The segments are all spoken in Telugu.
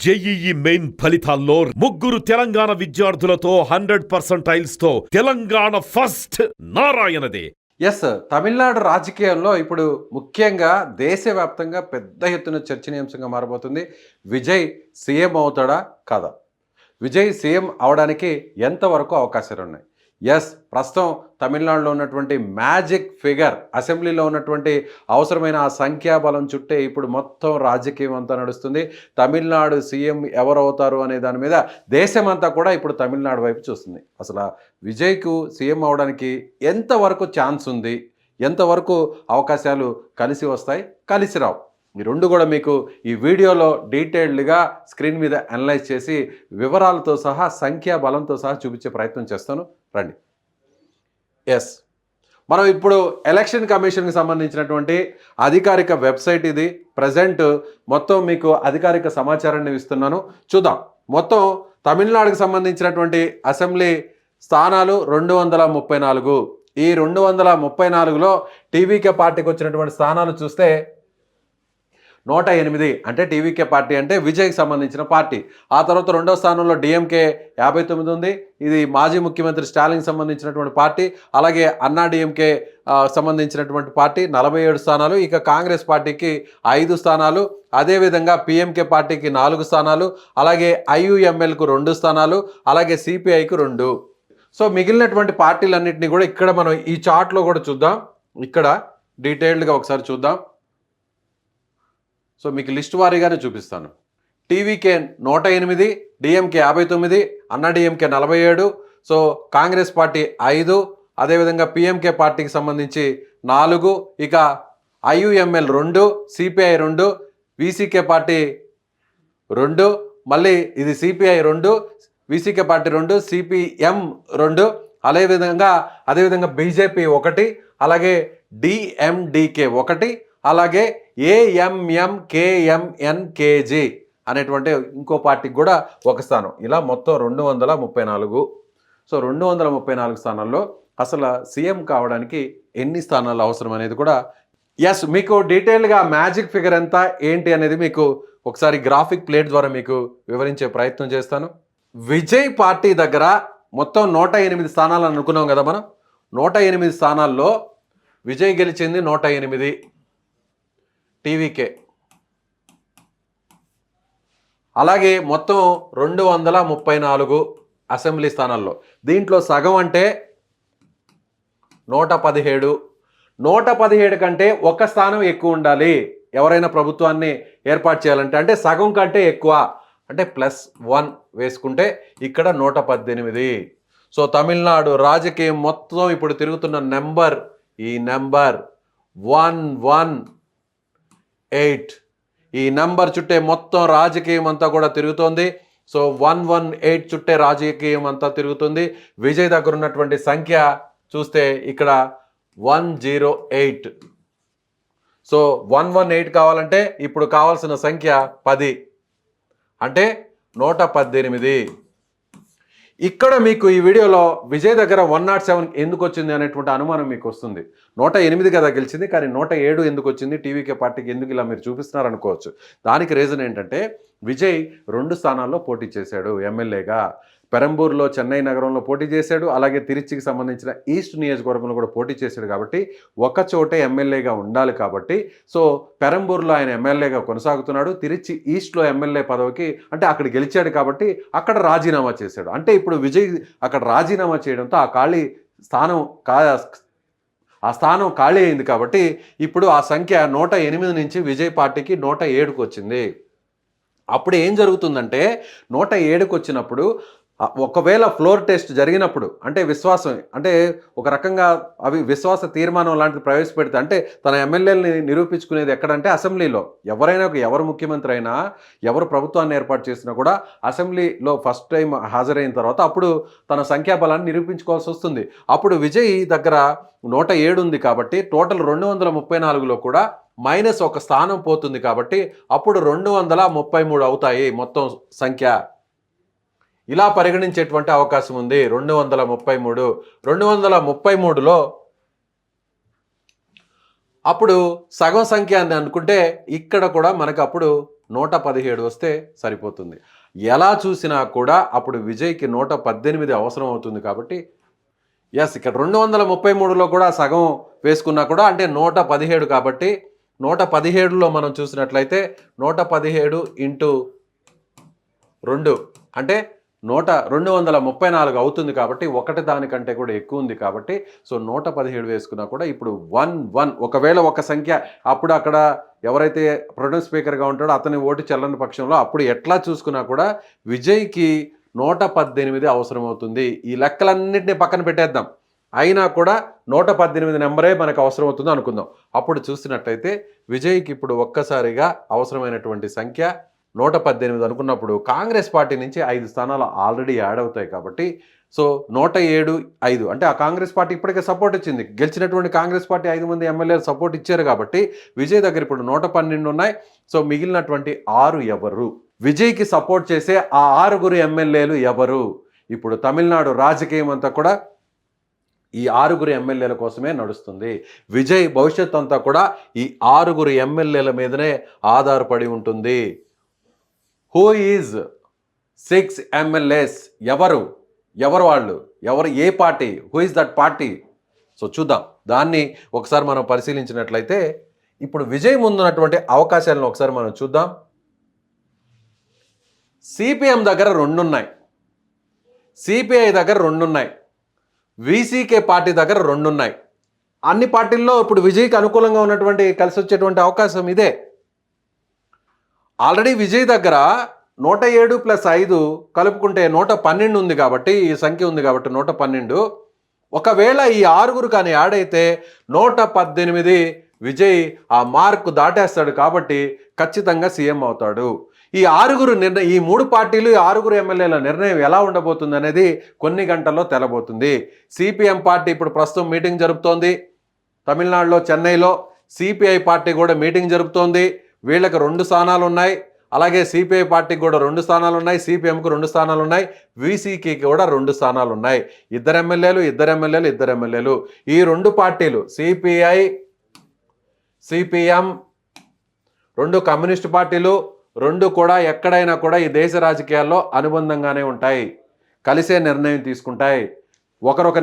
జేఈఈ మెయిన్ ఫలితాల్లో ముగ్గురు తెలంగాణ విద్యార్థులతో 100% తో తెలంగాణ ఫస్ట్ నారాయణదే. ఎస్, తమిళనాడు రాజకీయాల్లో ఇప్పుడు ముఖ్యంగా దేశవ్యాప్తంగా పెద్ద ఎత్తున చర్చనీయాంశంగా మారబోతుంది. విజయ్ సీఎం అవుతాడా కాదా? విజయ్ సీఎం అవడానికి ఎంతవరకు అవకాశాలు ఉన్నాయి? ఎస్, ప్రస్తుతం తమిళనాడులో ఉన్నటువంటి మ్యాజిక్ ఫిగర్, అసెంబ్లీలో ఉన్నటువంటి అవసరమైన ఆ సంఖ్యాబలం చుట్టే ఇప్పుడు మొత్తం రాజకీయం అంతా నడుస్తుంది. తమిళనాడు సీఎం ఎవరవుతారు అనే దాని మీద దేశమంతా కూడా ఇప్పుడు తమిళనాడు వైపు చూస్తుంది. అసలు విజయ్కు సీఎం అవడానికి ఎంతవరకు ఛాన్స్ ఉంది, ఎంతవరకు అవకాశాలు కలిసి వస్తాయి, కలిసి రావు, ఈ రెండు కూడా మీకు ఈ వీడియోలో డీటెయిల్డ్గా స్క్రీన్ మీద అనలైజ్ చేసి వివరాలతో సహా సంఖ్యాబలంతో సహా చూపించే ప్రయత్నం చేస్తాను. రండి. ఎస్, మనం ఇప్పుడు ఎలక్షన్ కమిషన్కి సంబంధించినటువంటి అధికారిక వెబ్సైట్ ఇది. ప్రజెంట్ మొత్తం మీకు అధికారిక సమాచారాన్ని ఇస్తున్నాను, చూద్దాం. మొత్తం తమిళనాడుకు సంబంధించినటువంటి అసెంబ్లీ స్థానాలు 234. ఈ 234లో టీవీకే పార్టీకి వచ్చినటువంటి స్థానాలు చూస్తే 108. అంటే టీవీకే పార్టీ అంటే విజయ్కి సంబంధించిన పార్టీ. ఆ తర్వాత రెండో స్థానంలో డిఎంకే 59 ఉంది. ఇది మాజీ ముఖ్యమంత్రి స్టాలిన్కి సంబంధించినటువంటి పార్టీ. అలాగే అన్నా డిఎంకే సంబంధించినటువంటి పార్టీ 47 స్థానాలు. ఇక కాంగ్రెస్ పార్టీకి 5 స్థానాలు. అదేవిధంగా పిఎంకే పార్టీకి 4 స్థానాలు. అలాగే ఐయుఎంఎల్కు 2 స్థానాలు. అలాగే సిపిఐకు 2. సో మిగిలినటువంటి పార్టీలన్నింటినీ కూడా ఇక్కడ మనం ఈ చార్ట్లో కూడా చూద్దాం. ఇక్కడ డీటెయిల్డ్గా ఒకసారి చూద్దాం. సో మీకు లిస్ట్ వారీగానే చూపిస్తాను. టీవీకే 108, డిఎంకే 59, అన్నా డిఎంకే 47, సో కాంగ్రెస్ పార్టీ 5, అదేవిధంగా పిఎంకే పార్టీకి సంబంధించి 4, ఇక ఐయుఎంఎల్ 2, సిపిఐ 2, విసికే పార్టీ 2, మళ్ళీ ఇది సిపిఐ 2, విసికే పార్టీ 2, సిపిఎం 2, అదేవిధంగా బీజేపీ 1, అలాగే డిఎండికే 1, అలాగే ఏఎంఎంకేఎంఎన్కేజీ అనేటువంటి ఇంకో పార్టీకి కూడా 1 స్థానం. ఇలా మొత్తం 234. సో 234 స్థానాల్లో అసలు సీఎం కావడానికి ఎన్ని స్థానాలు అవసరం అనేది కూడా ఎస్ మీకు డీటెయిల్గా మ్యాజిక్ ఫిగర్ ఎంత ఏంటి అనేది మీకు ఒకసారి గ్రాఫిక్ ప్లేట్ ద్వారా మీకు వివరించే ప్రయత్నం చేస్తాను. విజయ్ పార్టీ దగ్గర మొత్తం 108 స్థానాలు అనుకున్నాం కదా మనం. 108 స్థానాల్లో విజయ్ గెలిచింది 108 టీవీకే. అలాగే మొత్తం 234 అసెంబ్లీ స్థానాల్లో. దీంట్లో సగం అంటే 117. 117 కంటే 1 స్థానం ఎక్కువ ఉండాలి ఎవరైనా ప్రభుత్వాన్ని ఏర్పాటు చేయాలంటే. అంటే సగం కంటే ఎక్కువ అంటే +1 వేసుకుంటే ఇక్కడ 118. సో తమిళనాడు రాజకీయం మొత్తం ఇప్పుడు తిరుగుతున్న నెంబర్, ఈ నెంబర్ 118. ఈ నెంబర్ చుట్టే మొత్తం రాజకీయం అంతా కూడా తిరుగుతోంది. సో 118 చుట్టే రాజకీయం అంతా తిరుగుతుంది. విజయ్ దగ్గర ఉన్నటువంటి సంఖ్య చూస్తే ఇక్కడ 108. సో 118 కావాలంటే ఇప్పుడు కావాల్సిన సంఖ్య 10 అంటే 118. ఇక్కడ మీకు ఈ వీడియోలో విజయ్ దగ్గర 107 ఎందుకు వచ్చింది అనేటువంటి అనుమానం మీకు వస్తుంది. 108 కదా గెలిచింది, కానీ 107 ఎందుకు వచ్చింది, టీవీకే పార్టీకి ఎందుకు ఇలా మీరు చూపిస్తున్నారు అనుకోవచ్చు. దానికి రీజన్ ఏంటంటే విజయ్ 2 స్థానాల్లో పోటీ చేశాడు ఎమ్మెల్యేగా. పెరంబూర్లో చెన్నై నగరంలో పోటీ చేశాడు, అలాగే తిరుచికి సంబంధించిన ఈస్ట్ నియోజకవర్గంలో కూడా పోటీ చేశాడు. కాబట్టి ఒక చోటే ఎమ్మెల్యేగా ఉండాలి కాబట్టి సో పెరంబూర్లో ఆయన ఎమ్మెల్యేగా కొనసాగుతున్నాడు. తిరుచి ఈస్ట్లో ఎమ్మెల్యే పదవికి అంటే అక్కడ గెలిచాడు కాబట్టి అక్కడ రాజీనామా చేశాడు. అంటే ఇప్పుడు విజయ్ అక్కడ రాజీనామా చేయడంతో ఆ స్థానం ఖాళీ అయింది. కాబట్టి ఇప్పుడు ఆ సంఖ్య 108 నుంచి విజయ్ పార్టీకి 107కు వచ్చింది. అప్పుడు ఏం జరుగుతుందంటే 107కు వచ్చినప్పుడు ఒకవేళ ఫ్లోర్ టెస్ట్ జరిగినప్పుడు అంటే విశ్వాసం అంటే ఒక రకంగా అవి విశ్వాస తీర్మానం లాంటిది ప్రవేశపెడితే అంటే తన ఎమ్మెల్యేలని నిరూపించుకునేది ఎక్కడంటే అసెంబ్లీలో. ఎవరు ముఖ్యమంత్రి అయినా ఎవరు ప్రభుత్వాన్ని ఏర్పాటు చేసినా కూడా అసెంబ్లీలో ఫస్ట్ టైం హాజరైన తర్వాత అప్పుడు తన సంఖ్యాబలాన్ని నిరూపించుకోవాల్సి వస్తుంది. అప్పుడు విజయ్ దగ్గర 107 ఉంది కాబట్టి టోటల్ 234లో కూడా -1 స్థానం పోతుంది. కాబట్టి అప్పుడు 233 అవుతాయి మొత్తం సంఖ్య. ఇలా పరిగణించేటువంటి అవకాశం ఉంది. 233లో అప్పుడు సగం సంఖ్య అని అనుకుంటే ఇక్కడ కూడా మనకు అప్పుడు 117 వస్తే సరిపోతుంది. ఎలా చూసినా కూడా అప్పుడు విజయ్కి 118 అవసరం అవుతుంది కాబట్టి ఎస్, ఇక్కడ 233లో కూడా సగం వేసుకున్నా కూడా అంటే 117 కాబట్టి 117లో మనం చూసినట్లయితే 117 ఇంటూ 2 అంటే 234 అవుతుంది కాబట్టి ఒకటి దానికంటే కూడా ఎక్కువ ఉంది కాబట్టి సో 117 వేసుకున్నా కూడా ఇప్పుడు 1 ఒకవేళ ఒక సంఖ్య అప్పుడు అక్కడ ఎవరైతే ప్రొటెం స్పీకర్గా ఉంటాడో అతని ఓటు చెల్లని పక్షంలో అప్పుడు ఎట్లా చూసుకున్నా కూడా విజయ్కి 118 అవసరం అవుతుంది. ఈ లెక్కలన్నింటినీ పక్కన పెట్టేద్దాం, అయినా కూడా 118 నెంబరే మనకు అవసరం అవుతుంది అనుకుందాం. అప్పుడు చూసినట్లయితే విజయ్కి ఇప్పుడు ఒక్కసారిగా అవసరమైనటువంటి సంఖ్య 118 అనుకున్నప్పుడు కాంగ్రెస్ పార్టీ నుంచి 5 స్థానాలు ఆల్రెడీ యాడ్ అవుతాయి కాబట్టి సో 107 5 అంటే ఆ కాంగ్రెస్ పార్టీ ఇప్పటికే సపోర్ట్ ఇచ్చింది, గెలిచినటువంటి కాంగ్రెస్ పార్టీ 5 మంది ఎమ్మెల్యేలు సపోర్ట్ ఇచ్చారు కాబట్టి విజయ్ దగ్గర ఇప్పుడు 112 ఉన్నాయి. సో మిగిలినటువంటి 6 ఎవరు, విజయ్కి సపోర్ట్ చేసే ఆ 6 ఎమ్మెల్యేలు ఎవరు? ఇప్పుడు తమిళనాడు రాజకీయం అంతా కూడా ఈ 6 ఎమ్మెల్యేల కోసమే నడుస్తుంది. విజయ్ భవిష్యత్ అంతా కూడా ఈ 6 ఎమ్మెల్యేల మీదనే ఆధారపడి ఉంటుంది. Who is 6 MLAs? ఎవరు వాళ్ళు, ఏ party? Who is that party? So చూద్దాం, దాన్ని ఒకసారి మనం పరిశీలించినట్లయితే ఇప్పుడు విజయ్ ముందున్నటువంటి అవకాశాలను ఒకసారి మనం చూద్దాం. సిపిఎం దగ్గర 2 ఉన్నాయి, సిపిఐ దగ్గర 2 ఉన్నాయి, వీసీకే పార్టీ దగ్గర 2 ఉన్నాయి. అన్ని పార్టీల్లో ఇప్పుడు విజయ్కి అనుకూలంగా ఉన్నటువంటి కలిసి వచ్చేటువంటి అవకాశం ఇదే. ఆల్రెడీ విజయ్ దగ్గర 107 + 5 కలుపుకుంటే 112 ఉంది కాబట్టి, ఈ సంఖ్య ఉంది కాబట్టి 112. ఒకవేళ ఈ 6 కానీ యాడ్ అయితే 118 విజయ్ ఆ మార్కు దాటేస్తాడు కాబట్టి ఖచ్చితంగా సీఎం అవుతాడు. ఈ 6 నిర్ణయం, ఈ 3 పార్టీలు, ఈ 6 ఎమ్మెల్యేల నిర్ణయం ఎలా ఉండబోతుంది అనేది కొన్ని గంటల్లో తెలబోతుంది. సిపిఎం పార్టీ ఇప్పుడు ప్రస్తుతం మీటింగ్ జరుపుతోంది తమిళనాడులో, చెన్నైలో. సిపిఐ పార్టీ కూడా మీటింగ్ జరుపుతోంది. వీళ్ళకి 2 స్థానాలు ఉన్నాయి. అలాగే సిపిఐ పార్టీకి కూడా 2 స్థానాలు ఉన్నాయి, సిపిఎంకు 2 స్థానాలు ఉన్నాయి, వీసీకి కూడా 2 స్థానాలు ఉన్నాయి. 2 ఎమ్మెల్యేలు. ఈ 2 పార్టీలు సిపిఐ, సిపిఎం 2 కమ్యూనిస్ట్ పార్టీలు 2 కూడా ఎక్కడైనా కూడా ఈ దేశ రాజకీయాల్లో అనుబంధంగానే ఉంటాయి, కలిసే నిర్ణయం తీసుకుంటాయి. ఒకరొక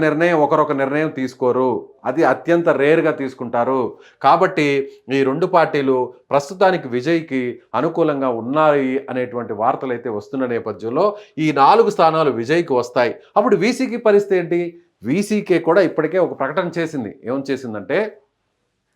నిర్ణయం తీసుకోరు, అది అత్యంత రేర్గా తీసుకుంటారు. కాబట్టి ఈ 2 పార్టీలు ప్రస్తుతానికి విజయ్కి అనుకూలంగా ఉన్నాయి అనేటువంటి వార్తలు అయితే వస్తున్న నేపథ్యంలో ఈ 4 స్థానాలు విజయ్కి వస్తాయి. అప్పుడు వీసీకి పరిస్థితి ఏంటి? వీసీకే కూడా ఇప్పటికే ఒక ప్రకటన చేసింది. ఏం చేసిందంటే,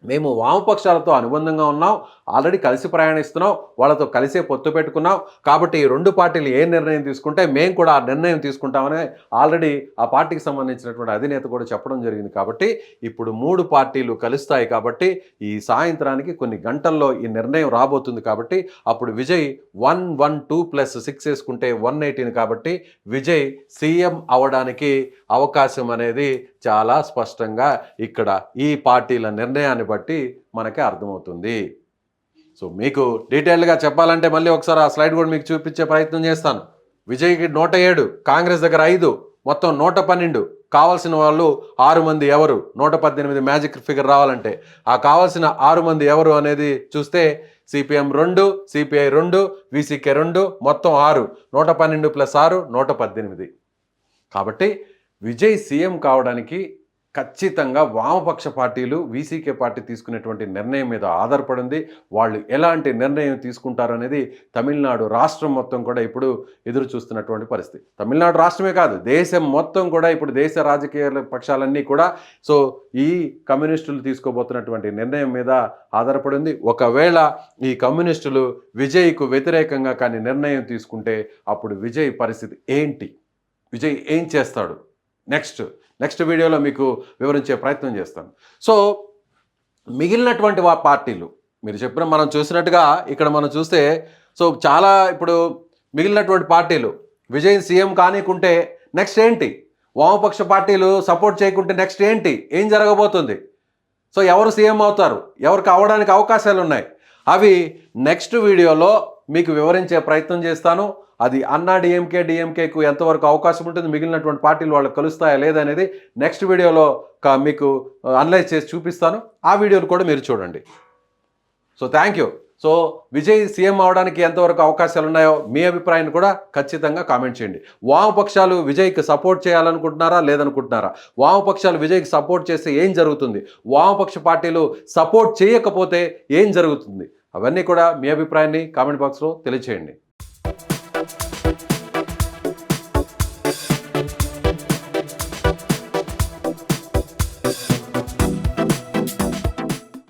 మేము వామపక్షాలతో అనుబంధంగా ఉన్నాం, ఆల్రెడీ కలిసి ప్రయాణిస్తున్నాం, వాళ్ళతో కలిసే పొత్తు పెట్టుకున్నాం కాబట్టి ఈ 2 పార్టీలు ఏ నిర్ణయం తీసుకుంటే మేము కూడా ఆ నిర్ణయం తీసుకుంటామని ఆల్రెడీ ఆ పార్టీకి సంబంధించినటువంటి అధినేత కూడా చెప్పడం జరిగింది. కాబట్టి ఇప్పుడు 3 పార్టీలు కలుస్తాయి కాబట్టి ఈ సాయంత్రానికి కొన్ని గంటల్లో ఈ నిర్ణయం రాబోతుంది. కాబట్టి అప్పుడు విజయ్ 112 + 6 వేసుకుంటే 118 కాబట్టి విజయ్ సీఎం అవడానికి అవకాశం అనేది చాలా స్పష్టంగా ఇక్కడ ఈ పార్టీల నిర్ణయాన్ని బట్టి మనకి అర్థమవుతుంది. సో మీకు డీటెయిల్గా చెప్పాలంటే మళ్ళీ ఒకసారి ఆ స్లైడ్ కూడా మీకు చూపించే ప్రయత్నం చేస్తాను. విజయ్కి 107, కాంగ్రెస్ దగ్గర 5, మొత్తం 112. కావాల్సిన వాళ్ళు 6 మంది ఎవరు? 118 మ్యాజిక్ ఫిగర్ రావాలంటే ఆ కావాల్సిన 6 మంది ఎవరు అనేది చూస్తే సిపిఎం 2, సిపిఐ 2, వీసీకే 2, మొత్తం 6. 112 + 6 118. కాబట్టి విజయ్ సీఎం కావడానికి ఖచ్చితంగా వామపక్ష పార్టీలు, వీసీకే పార్టీ తీసుకునేటువంటి నిర్ణయం మీద ఆధారపడింది. వాళ్ళు ఎలాంటి నిర్ణయం తీసుకుంటారు అనేది తమిళనాడు రాష్ట్రం మొత్తం కూడా ఇప్పుడు ఎదురు చూస్తున్నటువంటి పరిస్థితి. తమిళనాడు రాష్ట్రమే కాదు, దేశం మొత్తం కూడా ఇప్పుడు దేశ రాజకీయ పక్షాలన్నీ కూడా సో ఈ కమ్యూనిస్టులు తీసుకోబోతున్నటువంటి నిర్ణయం మీద ఆధారపడింది. ఒకవేళ ఈ కమ్యూనిస్టులు విజయ్కు వ్యతిరేకంగా కానీ నిర్ణయం తీసుకుంటే అప్పుడు విజయ్ పరిస్థితి ఏంటి, విజయ్ ఏం చేస్తాడు, నెక్స్ట్ వీడియోలో మీకు వివరించే ప్రయత్నం చేస్తాను. సో మిగిలినటువంటి పార్టీలు మీరు చెప్పిన మనం చూసినట్టుగా ఇక్కడ మనం చూస్తే సో చాలా ఇప్పుడు మిగిలినటువంటి పార్టీలు విజయ్ సీఎం కానికుంటే నెక్స్ట్ ఏంటి, వామపక్ష పార్టీలు సపోర్ట్ చేయకుంటే నెక్స్ట్ ఏంటి, ఏం జరగబోతుంది, సో ఎవరు సీఎం అవుతారు, ఎవరికి అవడానికి అవకాశాలు ఉన్నాయి, అవి నెక్స్ట్ వీడియోలో మీకు వివరించే ప్రయత్నం చేస్తాను. అది అన్నా డిఎంకేకు ఎంతవరకు అవకాశం ఉంటుంది, మిగిలినటువంటి పార్టీలు వాళ్ళకి కలుస్తాయా లేదనేది నెక్స్ట్ వీడియోలో మీకు అనలైజ్ చేసి చూపిస్తాను. ఆ వీడియోను కూడా మీరు చూడండి. So thank you. So Vijay CM అవడానికి ఎంతవరకు అవకాశాలు ఉన్నాయో మీ అభిప్రాయాన్ని కూడా ఖచ్చితంగా కామెంట్ చేయండి. వామపక్షాలు విజయ్కి సపోర్ట్ చేయాలనుకుంటున్నారా లేదనుకుంటున్నారా? వామపక్షాలు విజయ్కి సపోర్ట్ చేస్తే ఏం జరుగుతుంది? వామపక్ష పార్టీలు సపోర్ట్ చేయకపోతే ఏం జరుగుతుంది? అవన్నీ కూడా మీ అభిప్రాయాన్ని కామెంట్ బాక్స్లో తెలియచేయండి.